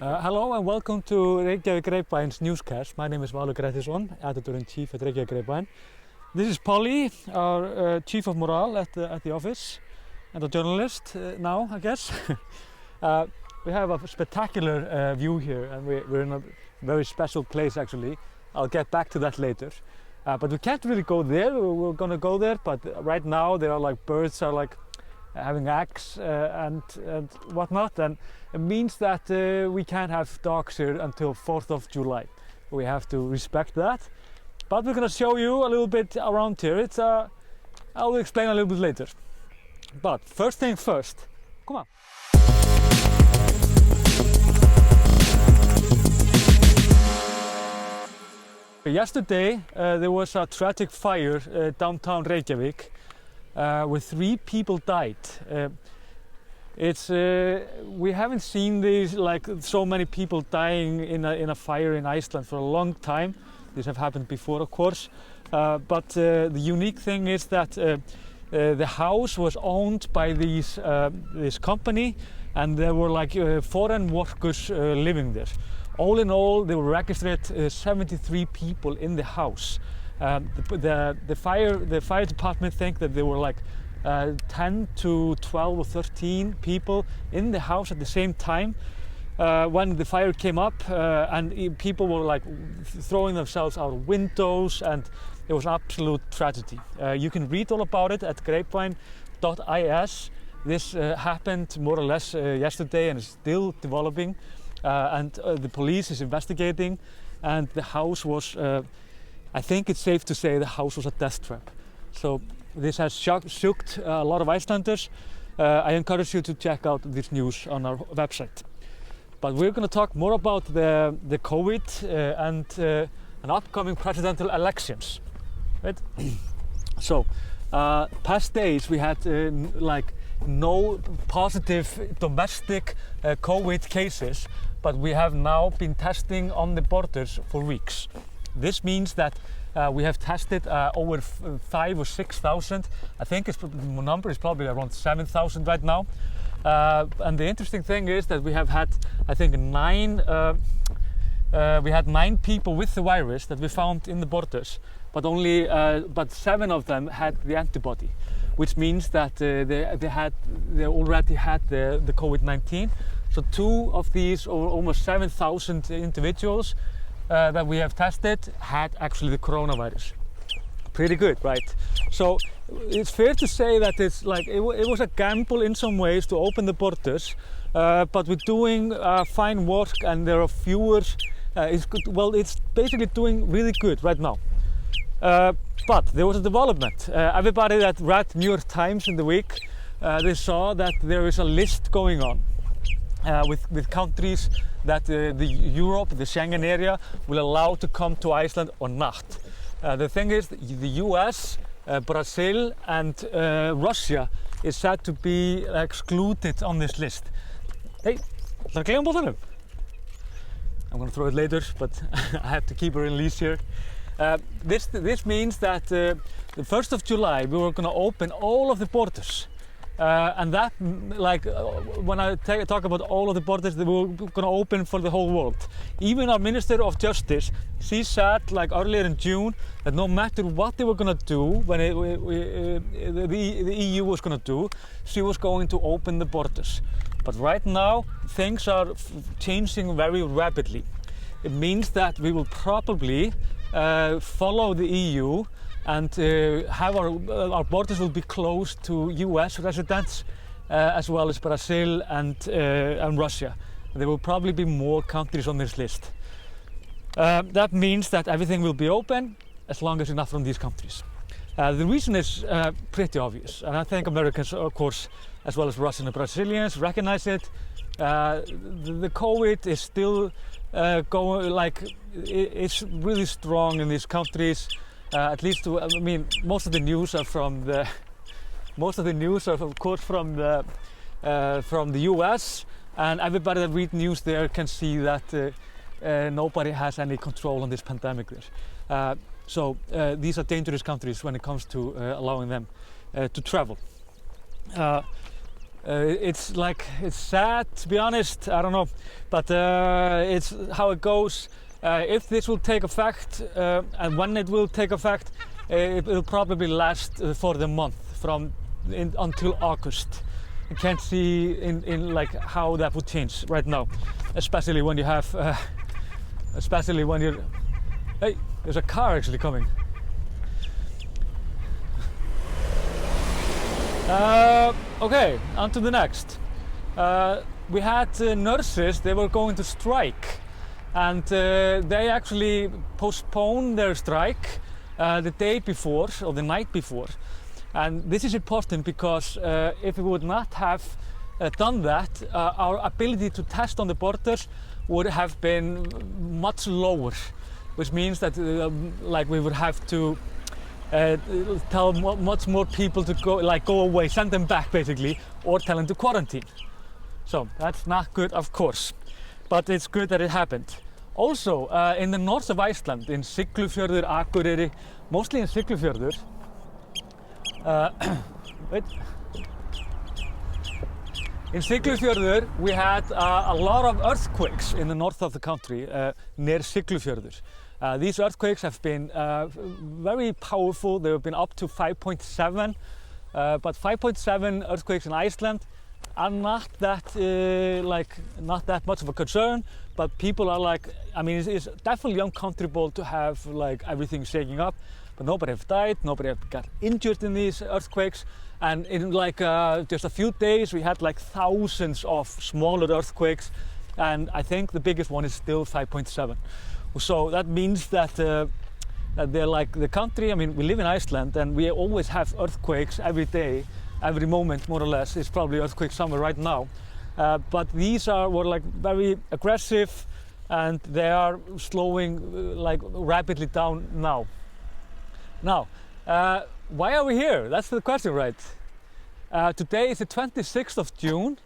Hello and welcome to Reykjavik Grapevines Newscast. My name is Valur Grettisson, Editor-in-Chief at Reykjavik Grapevine. This is Polly, our Chief of Morale at the office, and a journalist now, I guess. We have a spectacular view here, and we're in a very special place actually. I'll get back to that later. But we can't really go there. We're gonna go there, but right now there are like birds are like having eggs and whatnot, and it means that we can't have dogs here until 4th of July. We have to respect that. But we're gonna show you a little bit around here. I'll explain a little bit later. But first thing first, come on. Yesterday there was a tragic fire downtown Reykjavik. Where 3 people died. We haven't seen these like so many people dying in a fire in Iceland for a long time. These have happened before, of course, but the unique thing is that the house was owned by this company, and there were like foreign workers living there. All in all, there were registered 73 people in the house. The fire department think that there were like 10 to 12 or 13 people in the house at the same time when the fire came up, and people were like throwing themselves out of windows, and it was an absolute tragedy. You can read all about it at grapevine.is. This happened more or less yesterday and is still developing, and the police is investigating, and the house was I think it's safe to say the house was a death trap. So this has shocked a lot of Icelanders. I encourage you to check out this news on our website. But we're going to talk more about the COVID and an upcoming presidential elections. Right? So past days we had like no positive domestic COVID cases, but we have now been testing on the borders for weeks. This means that we have tested over 5,000 or 6,000. I think the number is probably around 7,000 right now. And the interesting thing is that we have had, I think, 9 people with the virus that we found in the borders, but but 7 of them had the antibody, which means that they already had the COVID-19. So 2 of these, or almost 7,000 individuals that we have tested had actually the coronavirus. Pretty good, right? So it's fair to say that it's like it was a gamble in some ways to open the borders, but we're doing fine work, and there are fewer. It's good. Well, it's basically doing really good right now. But there was a development. Everybody that read New York Times in the week, they saw that there is a list going on with countries that Europe, the Schengen area, will allow to come to Iceland or not. The thing is, the US, Brazil and Russia is said to be excluded on this list. Hey, I'm going to throw it later, but I have to keep her in leash here. This means that the 1st of July we were going to open all of the borders. And that, when I talk about all of the borders, they were going to open for the whole world. Even our Minister of Justice, she said like earlier in June that no matter what they were going to do, when the EU was going to do, she was going to open the borders. But right now, things are changing very rapidly. It means that we will probably follow the EU, and have our borders will be closed to US residents as well as Brazil and Russia. There will probably be more countries on this list. That means that everything will be open as long as it's not from these countries. The reason is pretty obvious, and I think Americans, of course, as well as Russians and Brazilians, recognize it. The COVID is still going, like, it's really strong in these countries. At least, I mean, most of the news are of course from the US, and everybody that reads news there can see that nobody has any control on this pandemic there. So these are dangerous countries when it comes to allowing them to travel. it's sad, to be honest. I don't know, but it's how it goes. If this will take effect, and when it will take effect, it will probably last for the month until August. You can't see in like how that would change right now, especially when you have, especially when you're. Hey, there's a car actually coming. Okay, on to the next. We had nurses. They were going to strike, and they actually postponed their strike the day before or the night before. And this is important because if we would not have done that, our ability to test on the borders would have been much lower, which means that like we would have to tell much more people to go away, send them back basically, or tell them to quarantine. So that's not good, of course, but it's good that it happened. Also, in the north of Iceland, in Siglufjörður, Akureyri, mostly in Siglufjörður, in Siglufjörður we had a lot of earthquakes in the north of the country, near Siglufjörður. These earthquakes have been very powerful. They have been up to 5.7, but 5.7 earthquakes in Iceland are not that not that much of a concern. But people are like, I mean, it's definitely uncomfortable to have like everything shaking up. But nobody have died, nobody have got injured in these earthquakes. And in like just a few days, we had like thousands of smaller earthquakes. And I think the biggest one is still 5.7. So that means that that they're like the country. I mean, we live in Iceland, and we always have earthquakes every day, every moment, more or less. It's probably earthquake somewhere right now. But these were like very aggressive, and they are slowing like rapidly down now. Now, why are we here? That's the question, right? Today is the 26th of June,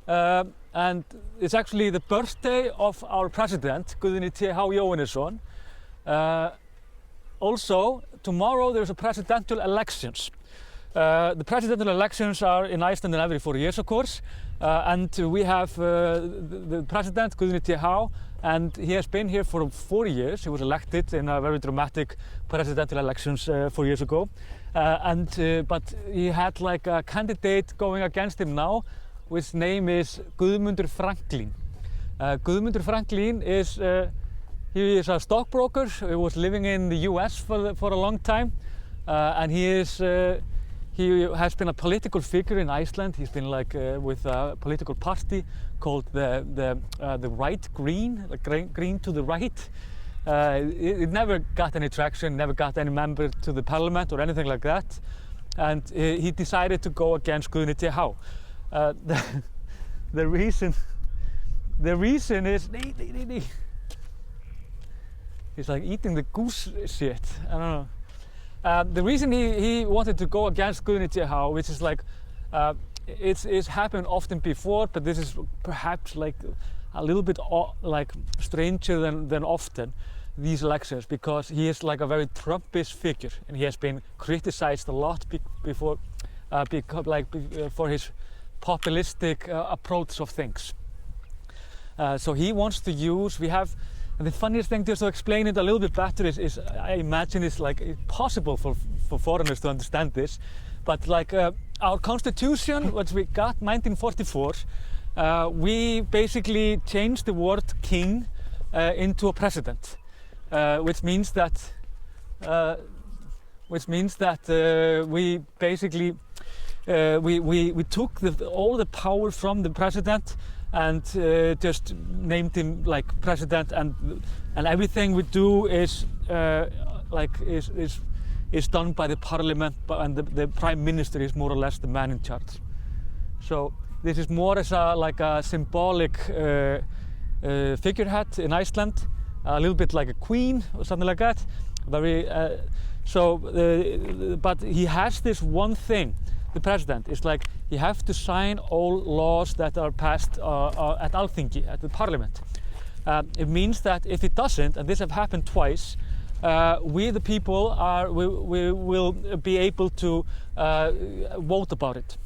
and it's actually the birthday of our president, Guðni T. Jóhannesson. Also, tomorrow there's a presidential elections. The presidential elections are in Iceland every 4 years, of course, and we have the president, Guðni T. and he has been here for 4 years. He was elected in a very dramatic presidential elections 4 years ago, but he had like a candidate going against him now, which name is Guðmundur Franklín. Guðmundur Franklín is he is a stockbroker. He was living in the U.S. for a long time, and he has been a political figure in Iceland. He's been like with a political party called the Right Green, like Green to the Right. It never got any traction, never got any member to the parliament or anything like that. And he decided to go against Guðni T. The reason is he's like eating the goose shit. I don't know. The reason he wanted to go against Guðni T. which is like, it's happened often before, but this is perhaps like a little bit like stranger than often, these elections, because he is like a very Trumpish figure, and he has been criticized a lot before, for his populistic approach of things. So he wants to use, and the funniest thing, just to explain it a little bit better, is I imagine it's like impossible for foreigners to understand this, but like our constitution, which we got 1944, we basically changed the word king into a president, which means that we basically we took all the power from the president and just named him like president, and everything we do is done by the parliament, and the prime minister is more or less the man in charge. So this is more as a symbolic figurehead in Iceland, a little bit like a queen or something like that. Very but he has this one thing. The president is like, he has to sign all laws that are passed at Alþingi, at the parliament. It means that if he doesn't, and this have happened twice, we the people we will be able to vote about it.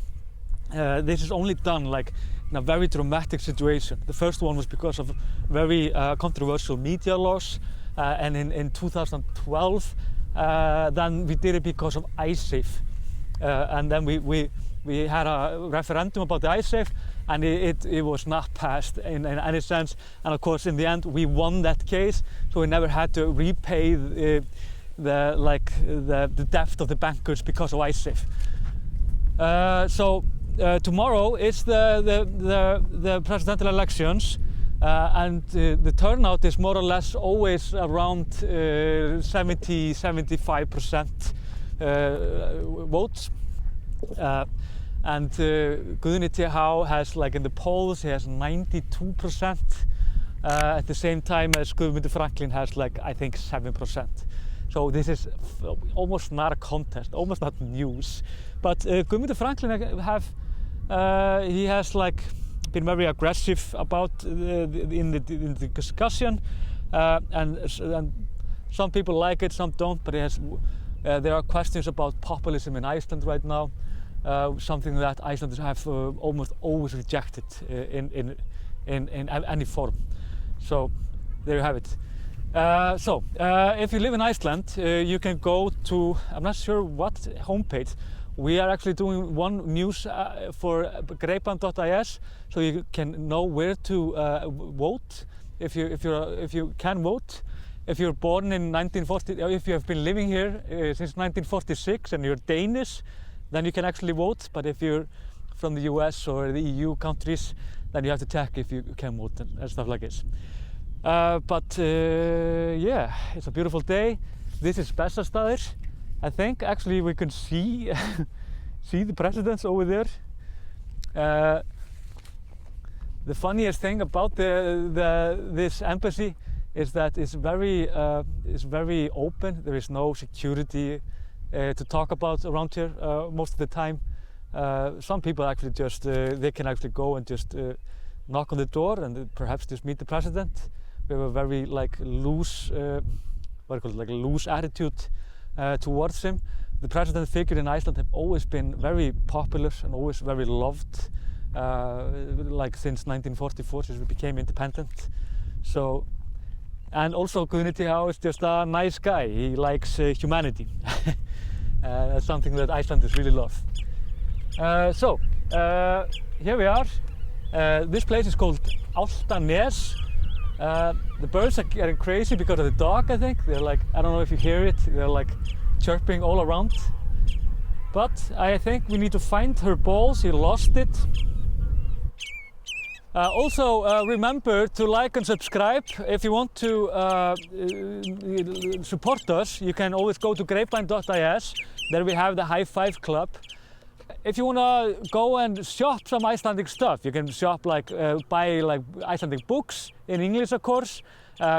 this is only done like in a very dramatic situation. The first one was because of very controversial media laws, and in 2012 then we did it because of iSafe, and then we had a referendum about the iSafe, and it was not passed in any sense, and of course in the end we won that case, so we never had to repay the debt of the bankers because of iSafe. Tomorrow is the presidential elections, and the turnout is more or less always around 70-75% votes. And Guðni TH has, like in the polls, he has 92%, at the same time as Guðmundur Franklin has, like, I think 7%. So this is almost not a contest, almost not news. But Guðmundur Franklin he has like been very aggressive about in the discussion, and some people like it, some don't. But there are questions about populism in Iceland right now, something that Icelanders have almost always rejected in any form. So there you have it. If you live in Iceland, you can go to, I'm not sure what homepage. We are actually doing one news for greipand.is, so you can know where to vote if you can vote. If you're born in 1940, if you have been living here since 1946 and you're Danish, then you can actually vote. But if you're from the US or the EU countries, then you have to check if you can vote and stuff like this. Yeah, it's a beautiful day. This is Bessastaðir. I think actually we can see the presidents over there. The funniest thing about this embassy is that it's very open. There is no security to talk about around here most of the time. Some people actually just they can actually go and just knock on the door and perhaps just meet the president. We have a very like loose loose attitude towards him. The president figure in Iceland have always been very popular and always very loved, like since 1944, since we became independent. So, and also Guðni TH is just a nice guy. He likes humanity. That's something that Icelanders really love. Here we are. This place is called Álftanes. The birds are getting crazy because of the dog, I think. They're like, I don't know if you hear it, they're like chirping all around. But I think we need to find her balls, he lost it. Also remember to like and subscribe. If you want to support us, you can always go to greipand.is. There we have the High Five Club. If you want to go and shop some Icelandic stuff, you can shop like buy like Icelandic books in English, of course,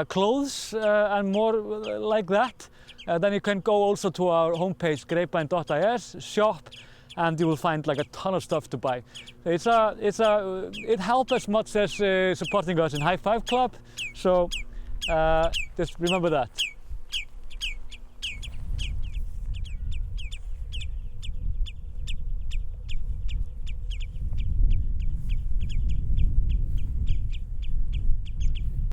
clothes and more like that. Then you can go also to our homepage greipand.is, shop, and you will find like a ton of stuff to buy. It helps as much as supporting us in High Five Club. So just remember that.